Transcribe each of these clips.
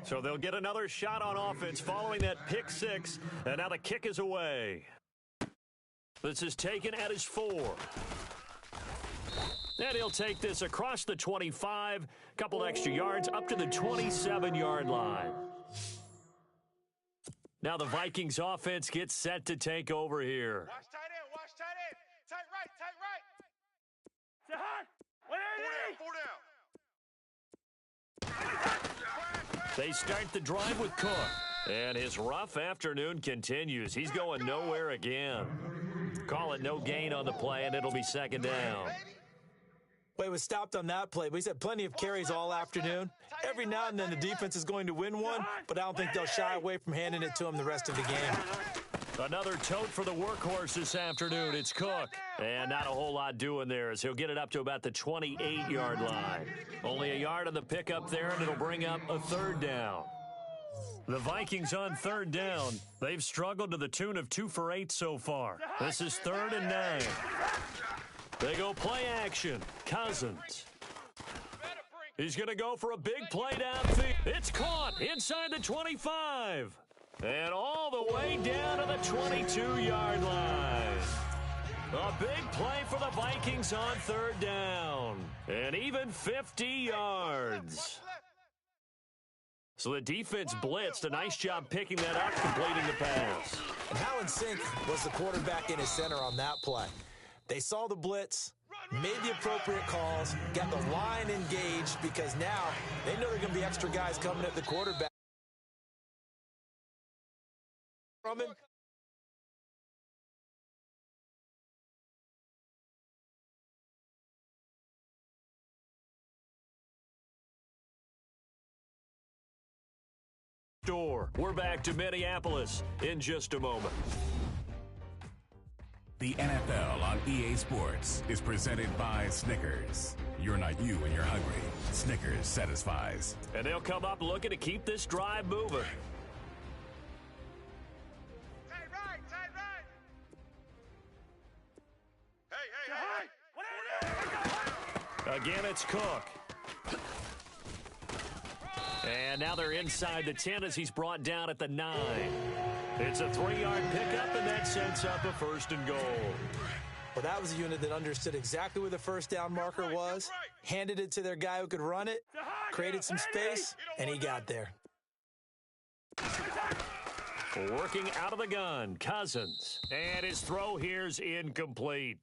So they'll get another shot on offense following that pick six, and now the kick is away. This is taken at his 4. And he'll take this across the 25, couple extra yards up to the 27-yard line. Now the Vikings offense gets set to take over here. Watch tight end, tight right. Say hi. Four down. They start the drive with Cook. And his rough afternoon continues. He's going nowhere again. Call it no gain on the play, and it'll be second down. Play was stopped on that play, but he's had plenty of carries all afternoon. Every now and then the defense is going to win one, but I don't think they'll shy away from handing it to him the rest of the game. Another tote for the workhorse this afternoon. It's Cook. And not a whole lot doing there as he'll get it up to about the 28-yard line. Only a yard on the pickup there, and it'll bring up a third down. The Vikings on third down. They've struggled to the tune of 2 for 8 so far. This is 3rd and 9. They go play action. Cousins. He's going to go for a big play downfield. It's caught inside the 25. And all the way down to the 22-yard line. A big play for the Vikings on third down. And even 50 yards. So the defense blitzed. A nice job picking that up, completing the pass. And how in sync was the quarterback in his center on that play? They saw the blitz, made the appropriate calls, got the line engaged because now they know there are going to be extra guys coming at the quarterback. We're back to Minneapolis in just a moment. The NFL on EA Sports is presented by Snickers. You're not you when you're hungry. Snickers satisfies. And they'll come up looking to keep this drive moving. Tight right. Hey. Again, it's Cook. And now they're inside the 10 as he's brought down at the 9. It's a 3-yard pickup, and that sets up a 1st and goal. Well, that was a unit that understood exactly where the first down marker was, handed it to their guy who could run it, created some space, and he got there. Working out of the gun, Cousins. And his throw here's incomplete.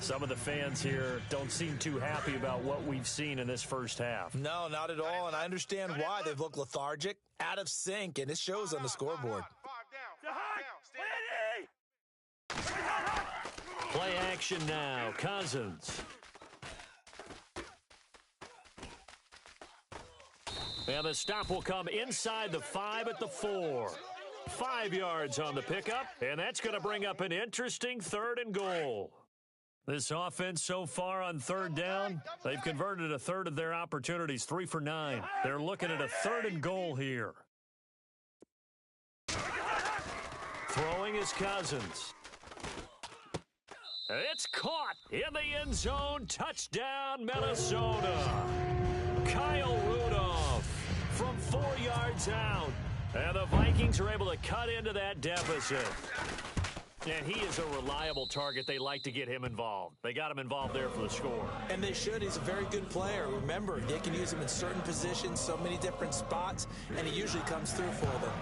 Some of the fans here don't seem too happy about what we've seen in this first half. No, not at all, and I understand why. They've looked lethargic, out of sync, and it shows on the scoreboard. 5 down. Play action now, Cousins. And the stop will come inside the 5 at the 4. 5 yards on the pickup, and that's going to bring up an interesting 3rd and goal. This offense so far on third down, they've converted a third of their opportunities, 3 for 9. They're looking at a 3rd and goal here. Throwing is Cousins. It's caught in the end zone. Touchdown, Minnesota. Kyle Rudolph from 4 yards out. And the Vikings are able to cut into that deficit. And he is a reliable target. They like to get him involved. They got him involved there for the score. And they should. He's a very good player. Remember, they can use him in certain positions, so many different spots, and he usually comes through for them.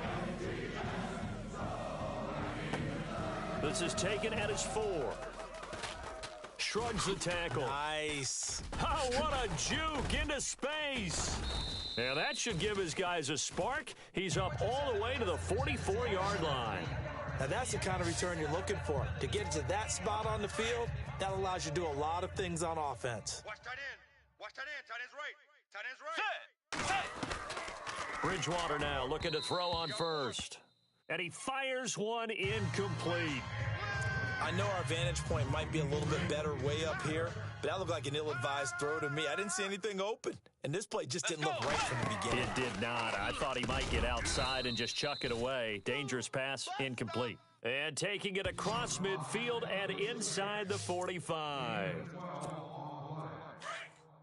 This is taken at his 4. Shrugs the tackle. Nice. Oh, what a juke into space. Now that should give his guys a spark. He's up all the way to the 44-yard line. Now, that's the kind of return you're looking for. To get to that spot on the field, that allows you to do a lot of things on offense. Watch tight end. Tight end's right. Set. Bridgewater now looking to throw on first. And he fires one incomplete. I know our vantage point might be a little bit better way up here, but that looked like an ill-advised throw to me. I didn't see anything open, and this play just didn't look right from the beginning. It did not. I thought he might get outside and just chuck it away. Dangerous pass, incomplete. And taking it across midfield and inside the 45.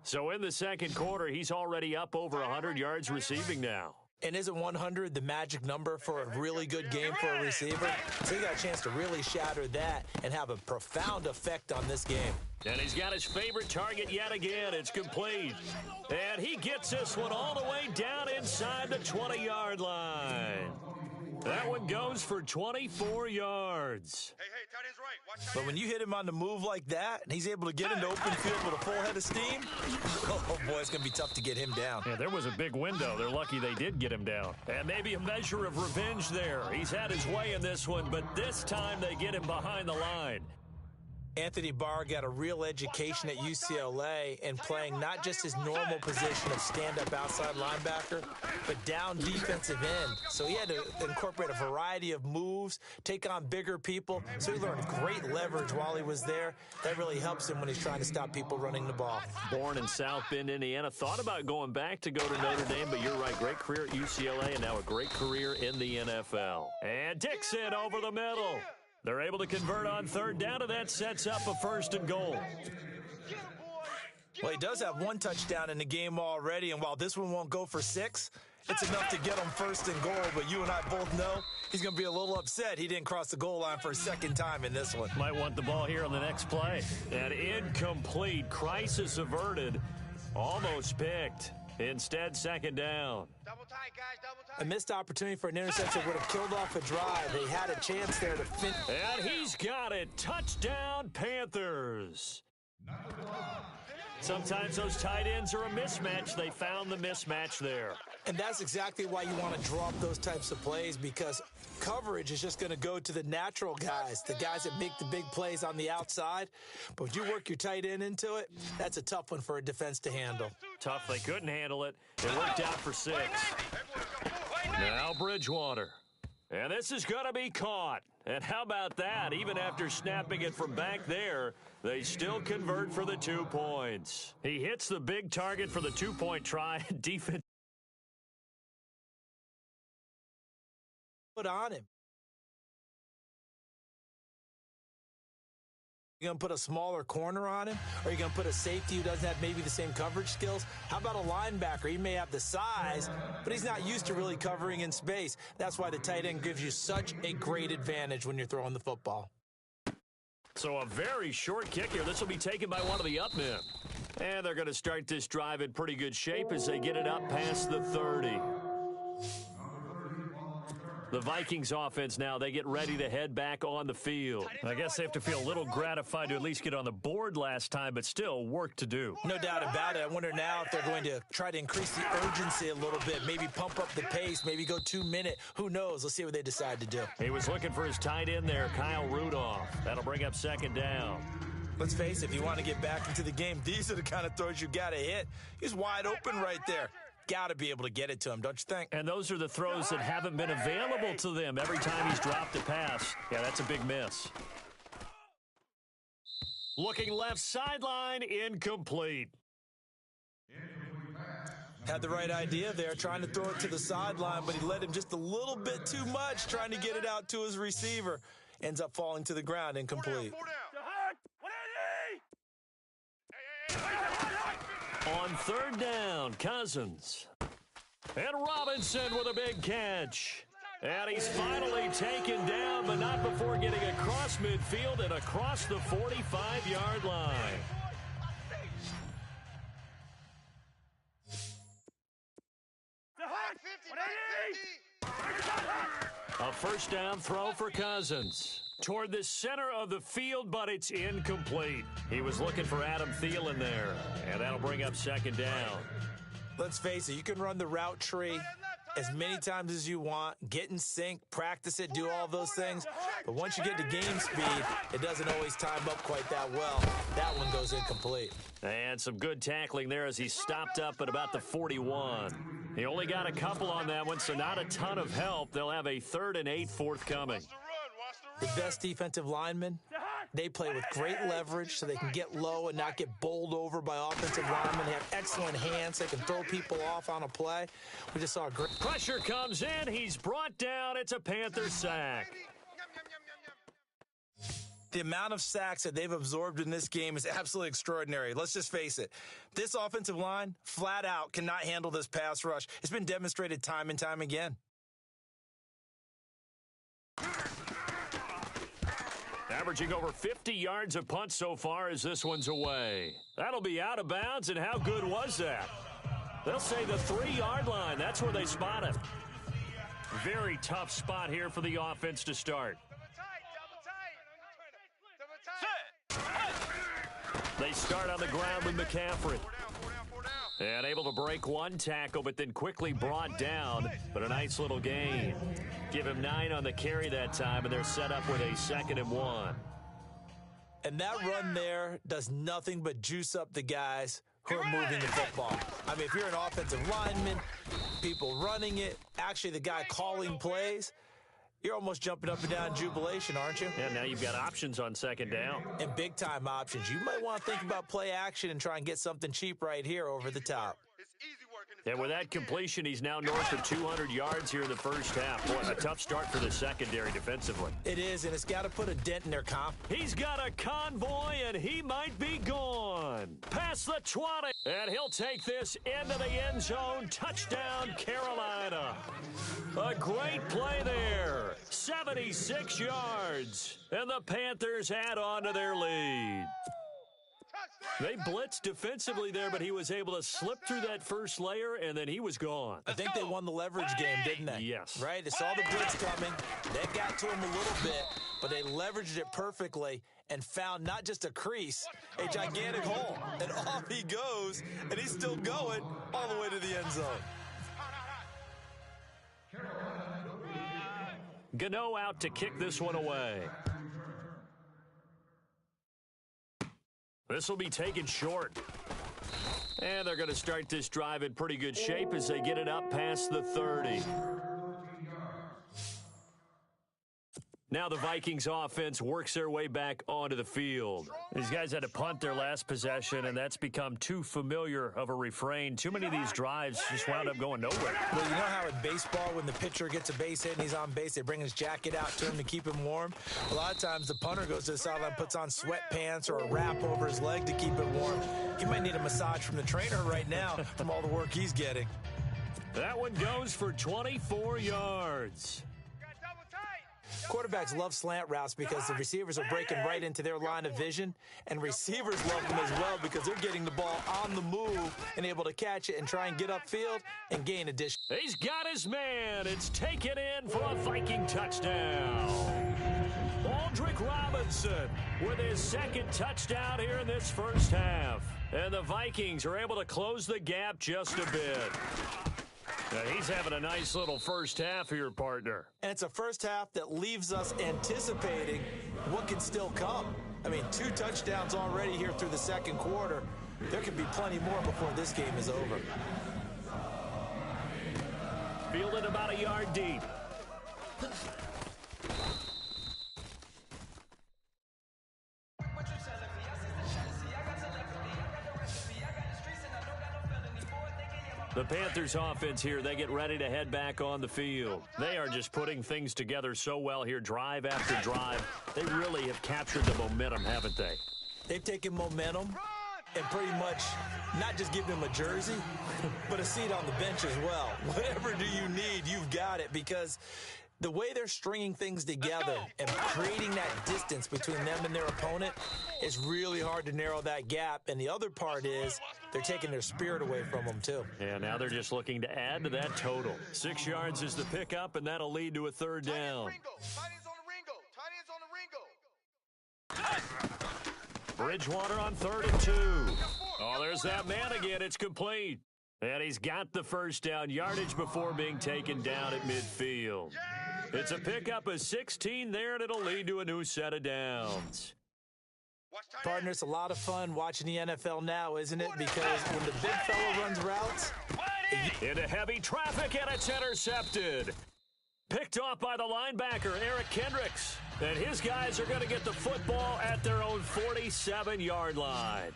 So in the second quarter, he's already up over 100 yards receiving now. And isn't 100 the magic number for a really good game for a receiver? So he got a chance to really shatter that and have a profound effect on this game. And he's got his favorite target yet again. It's complete. And he gets this one all the way down inside the 20-yard line. That one goes for 24 yards. Hey, tight end's right. Watch tight But when you hit him on the move like that, and he's able to get into open field with a full head of steam, oh boy, it's going to be tough to get him down. Yeah, there was a big window. They're lucky they did get him down. And maybe a measure of revenge there. He's had his way in this one, but this time they get him behind the line. Anthony Barr got a real education at UCLA in playing not just his normal position of stand-up outside linebacker, but down defensive end. So he had to incorporate a variety of moves, take on bigger people. So he learned great leverage while he was there. That really helps him when he's trying to stop people running the ball. Born in South Bend, Indiana. Thought about going back to go to Notre Dame, but you're right. Great career at UCLA and now a great career in the NFL. And Dixon over the middle. They're able to convert on third down, and that sets up a 1st and goal. Well, he does have one touchdown in the game already, and while this one won't go for 6, it's enough to get him 1st and goal. But you and I both know he's going to be a little upset he didn't cross the goal line for a second time in this one. Might want the ball here on the next play. And incomplete. Crisis averted. Almost picked. Instead, 2nd down. Double tight, guys, double tight. A missed opportunity for an interception would have killed off a drive. They had a chance there to finish. And he's got it. Touchdown, Panthers. Sometimes those tight ends are a mismatch. They found the mismatch there. And that's exactly why you want to draw up those types of plays, because coverage is just going to go to the natural guys, the guys that make the big plays on the outside. But when you work your tight end into it, that's a tough one for a defense to handle. Tough. They couldn't handle it. It worked out for 6. Now Bridgewater. And this is going to be caught. And how about that? Even after snapping it from back there, they still convert for the 2 points. He hits the big target for the 2-point try. Defense put on him. You going to put a smaller corner on him? Or are you going to put a safety who doesn't have maybe the same coverage skills? How about a linebacker? He may have the size, but he's not used to really covering in space. That's why the tight end gives you such a great advantage when you're throwing the football. So a very short kick here. This will be taken by one of the up men. And they're going to start this drive in pretty good shape as they get it up past the 30. The Vikings offense now, they get ready to head back on the field. I guess they have to feel a little gratified to at least get on the board last time, but still work to do. No doubt about it. I wonder now if they're going to try to increase the urgency a little bit, maybe pump up the pace, maybe go 2-minute. Who knows? Let's see what they decide to do. He was looking for his tight end there, Kyle Rudolph. That'll bring up 2nd down. Let's face it, if you want to get back into the game, these are the kind of throws you got to hit. He's wide open right there. Got to be able to get it to him, don't you think? And those are the throws that haven't been available to them every time he's dropped a pass. Yeah, that's a big miss. Looking left sideline, incomplete. Had the right idea there, trying to throw it to the sideline, but he led him just a little bit too much, trying to get it out to his receiver. Ends up falling to the ground, incomplete. On 3rd down, Cousins. And Robinson with a big catch. And he's finally taken down, but not before getting across midfield and across the 45-yard line. A 1st down throw for Cousins. Toward the center of the field, but it's incomplete. He was looking for Adam Thielen there, and that'll bring up 2nd down. Let's face it, you can run the route tree as many times as you want, get in sync, practice it, do all those things. But once you get to game speed, it doesn't always time up quite that well. That one goes incomplete. And some good tackling there as he stopped up at about the 41. He only got a couple on that one, so not a ton of help. They'll have a 3rd and 8 forthcoming. The best defensive linemen, they play with great leverage so they can get low and not get bowled over by offensive linemen. They have excellent hands. They can throw people off on a play. We just saw a great... Pressure comes in. He's brought down. It's a Panther sack. The amount of sacks that they've absorbed in this game is absolutely extraordinary. Let's just face it. This offensive line, flat out, cannot handle this pass rush. It's been demonstrated time and time again. Averaging over 50 yards a punt so far as this one's away. That'll be out of bounds, and how good was that? They'll say the 3-yard line. That's where they spot him. Very tough spot here for the offense to start. They start on the ground with McCaffrey. And able to break one tackle, but then quickly brought down. But a nice little gain. Give him 9 on the carry that time, and they're set up with a 2nd and 1. And that run there does nothing but juice up the guys who are moving the football. I mean, if you're an offensive lineman, people running it, actually the guy calling plays, you're almost jumping up and down in jubilation, aren't you? Yeah, now you've got options on 2nd down. And big-time options. You might want to think about play action and try and get something cheap right here over the top. And with that completion, he's now north of 200 yards here in the first half. Boy, a tough start for the secondary defensively. It is, and it's got to put a dent in their comp. He's got a convoy, and he might be gone. Past the 20, and he'll take this into the end zone. Touchdown, Carolina. A great play there. 76 yards, and the Panthers add on to their lead. They blitzed defensively there, but he was able to slip through that first layer, and then he was gone. I think they won the leverage game, didn't they? Yes. Right? They saw the blitz coming. They got to him a little bit, but they leveraged it perfectly and found not just a crease, a gigantic hole. And off he goes, and he's still going all the way to the end zone. Gano out to kick this one away. This will be taken short. And they're going to start this drive in pretty good shape as they get it up past the 30. Now the Vikings offense works their way back onto the field. These guys had to punt their last possession, and that's become too familiar of a refrain. Too many of these drives just wound up going nowhere. Well, you know how in baseball, when the pitcher gets a base hit and he's on base, they bring his jacket out to him to keep him warm? A lot of times the punter goes to the sideline, puts on sweatpants or a wrap over his leg to keep it warm. He might need a massage from the trainer right now from all the work he's getting. That one goes for 24 yards. Quarterbacks love slant routes because the receivers are breaking right into their line of vision, and receivers love them as well because they're getting the ball on the move and able to catch it and try and get upfield and gain addition. He's got his man. It's taken in for a Viking touchdown. Aldrick Robinson with his 2nd touchdown here in this first half. And the Vikings are able to close the gap just a bit. Now, he's having a nice little first half here, partner. And it's a first half that leaves us anticipating what can still come. I mean, 2 touchdowns already here through the 2nd quarter. There could be plenty more before this game is over. Fielded about a yard deep. The Panthers offense here, they get ready to head back on the field. They are just putting things together so well here, drive after drive. They really have captured the momentum, haven't they? They've taken momentum and pretty much not just given him a jersey, but a seat on the bench as well. Whatever do you need, you've got it, because the way they're stringing things together and creating that distance between them and their opponent is really hard to narrow that gap. And the other part is they're taking their spirit away from them, too. Yeah, now they're just looking to add to that total. 6 yards is the pickup, and that'll lead to a 3rd down. Bridgewater on 3rd and 2. Oh, there's that man again. It's complete. And he's got the first down, yardage before being taken down at midfield. It's a pickup of 16 there, and it'll lead to a new set of downs. Partner, it's a lot of fun watching the NFL now, isn't it? Because when the big fella runs routes... Into heavy traffic, and it's intercepted. Picked off by the linebacker, Eric Kendricks. And his guys are going to get the football at their own 47-yard line.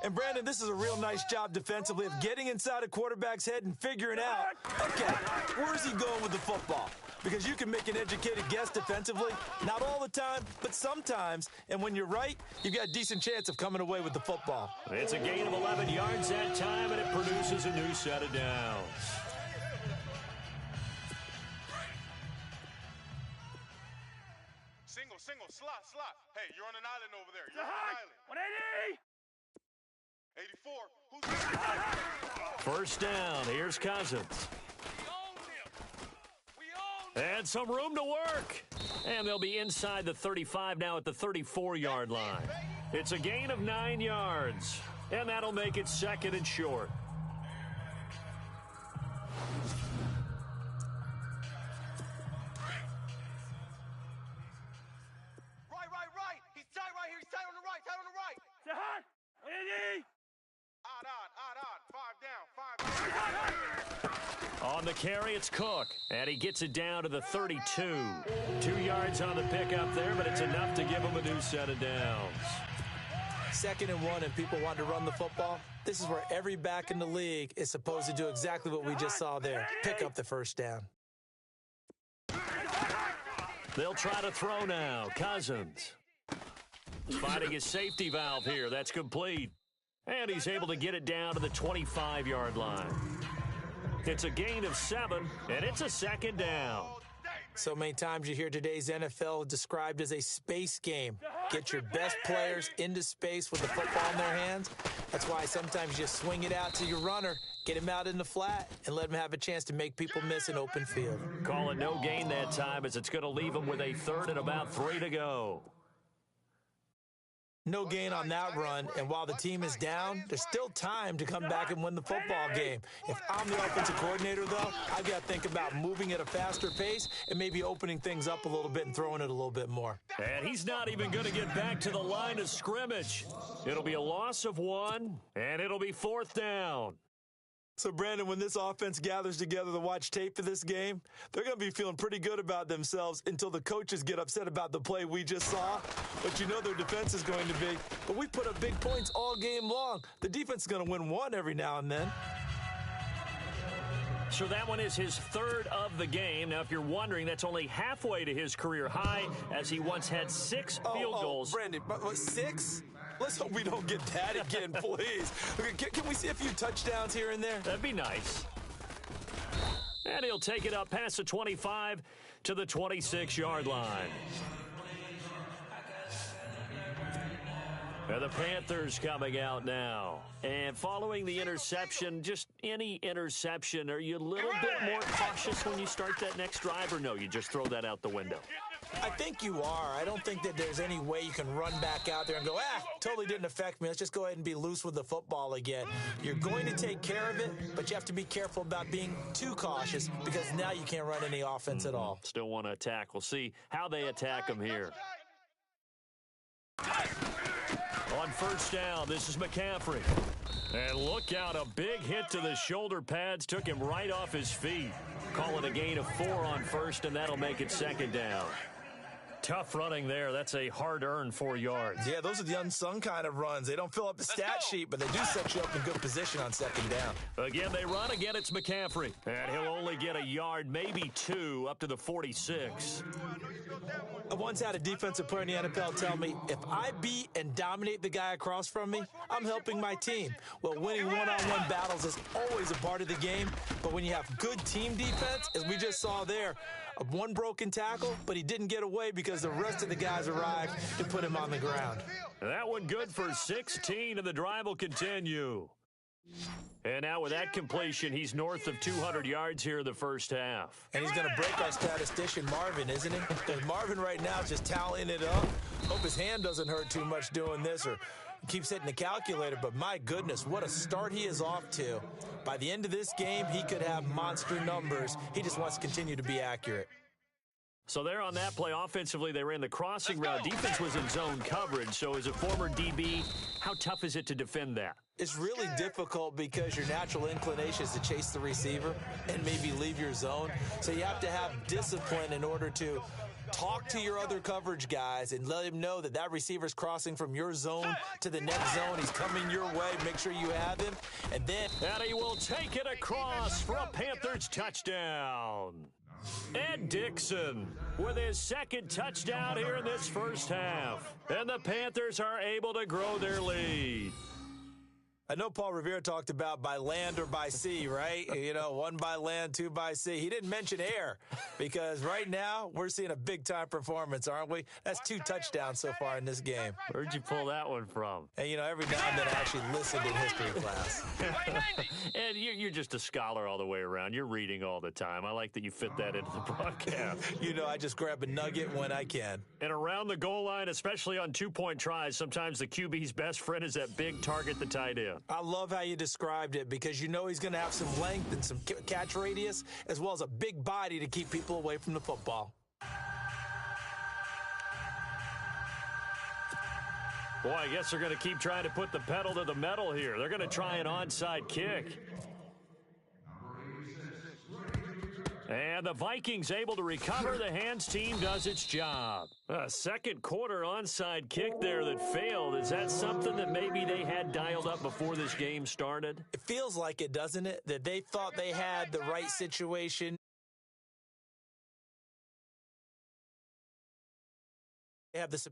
And, Brandon, this is a real nice job defensively of getting inside a quarterback's head and figuring out, okay, where's he going with the football? because you can make an educated guess defensively. Not all the time, but sometimes. And when you're right, you've got a decent chance of coming away with the football. It's a gain of 11 yards that time, and it produces a new set of downs. Single, slot. Hey, you're on an island over there. You're on an island. 180. 84. Who's First down. Here's Cousins. And some room to work. And they'll be inside the 35 now at the 34-yard line. It's a gain of 9 yards. And that'll make it second and short. Right. He's tight right here. He's tight on the right. Odd on. 5 down. On the carry, it's Cook. And he gets it down to the 32. 2 yards on the pickup there, but it's enough to give him a new set of downs. 2nd and 1 and people want to run the football. This is where every back in the league is supposed to do exactly what we just saw there. Pick up the first down. They'll try to throw now. Cousins finding his safety valve here. That's complete. And he's able to get it down to the 25-yard line. It's a gain of 7, and it's a 2nd down. So many times you hear today's NFL described as a space game. Get your best players into space with the football in their hands. That's why sometimes you swing it out to your runner, get him out in the flat, and let him have a chance to make people miss an open field. Call it no gain that time, as it's going to leave him with a 3rd and about 3 to go. No gain on that run, and while the team is down, there's still time to come back and win the football game. If I'm the offensive coordinator, though, I've got to think about moving at a faster pace and maybe opening things up a little bit and throwing it a little bit more. And he's not even going to get back to the line of scrimmage. It'll be a loss of 1, and it'll be 4th down. So, Brandon, when this offense gathers together to watch tape of this game, they're going to be feeling pretty good about themselves until the coaches get upset about the play we just saw. But you know their defense is going to be. But we put up big points all game long. The defense is going to win one every now and then. So that one is his 3rd of the game. Now, if you're wondering, that's only halfway to his career high, as he once had 6 field goals. Brandon, but 6? Let's hope we don't get that again, please. Okay, can we see a few touchdowns here and there? That'd be nice. And he'll take it up past the 25 to the 26-yard line. And the Panthers coming out now. And following the interception, just any interception, are you a little bit more cautious when you start that next drive, or no, you just throw that out the window? I think you are. I don't think that there's any way you can run back out there and go, totally didn't affect me. Let's just go ahead and be loose with the football again. You're going to take care of it, but you have to be careful about being too cautious, because now you can't run any offense at all. Still want to attack. We'll see how they attack him here. On first down, this is McCaffrey. And look out, a big hit to the shoulder pads took him right off his feet. Call it a gain of 4 on first, and that'll make it 2nd down. Tough running there. That's a hard-earned 4 yards. Yeah, those are the unsung kind of runs. They don't fill up the stat sheet, but they do set you up in good position on 2nd down. Again, they run. Again, it's McCaffrey. And he'll only get a yard, maybe 2, up to the 46. I once had a defensive player in the NFL tell me, if I beat and dominate the guy across from me, I'm helping my team. Well, winning one-on-one battles is always a part of the game, but when you have good team defense, as we just saw there, one broken tackle, but he didn't get away because the rest of the guys arrived to put him on the ground. That one good for 16, and the drive will continue. And now with that completion, he's north of 200 yards here in the first half. And he's going to break our statistician Marvin, isn't he? And Marvin right now is just tallying it up. Hope his hand doesn't hurt too much doing this, or keeps hitting the calculator, but my goodness, what a start he is off to. By the end of this game, he could have monster numbers. He just wants to continue to be accurate. So there on that play, offensively, they ran the crossing route. Defense was in zone coverage. So as a former DB, how tough is it to defend that? It's really difficult because your natural inclination is to chase the receiver and maybe leave your zone. So you have to have discipline in order to talk to your other coverage guys and let him know that that receiver's crossing from your zone to the next zone. He's coming your way. Make sure you have him. And then... And he will take it across for a Panthers touchdown. Ed Dixon with his second touchdown here in this first half. And the Panthers are able to grow their lead. I know Paul Revere talked about by land or by sea, right? You know, one by land, two by sea. He didn't mention air because right now we're seeing a big-time performance, aren't we? That's 2 touchdowns so far in this game. Where'd you pull that one from? And, you know, every now and then I actually listened in history class. And you're just a scholar all the way around. You're reading all the time. I like that you fit that into the broadcast. You know, I just grab a nugget when I can. And around the goal line, especially on 2-point tries, sometimes the QB's best friend is that big target, the tight end. I love how you described it because you know he's going to have some length and some catch radius as well as a big body to keep people away from the football. Boy, I guess they're going to keep trying to put the pedal to the metal here. They're going to try an onside kick. And the Vikings able to recover. The hands team does its job. A second quarter onside kick there that failed. Is that something that maybe they had dialed up before this game started? It feels like it, doesn't it? That they thought they had the right situation. They have this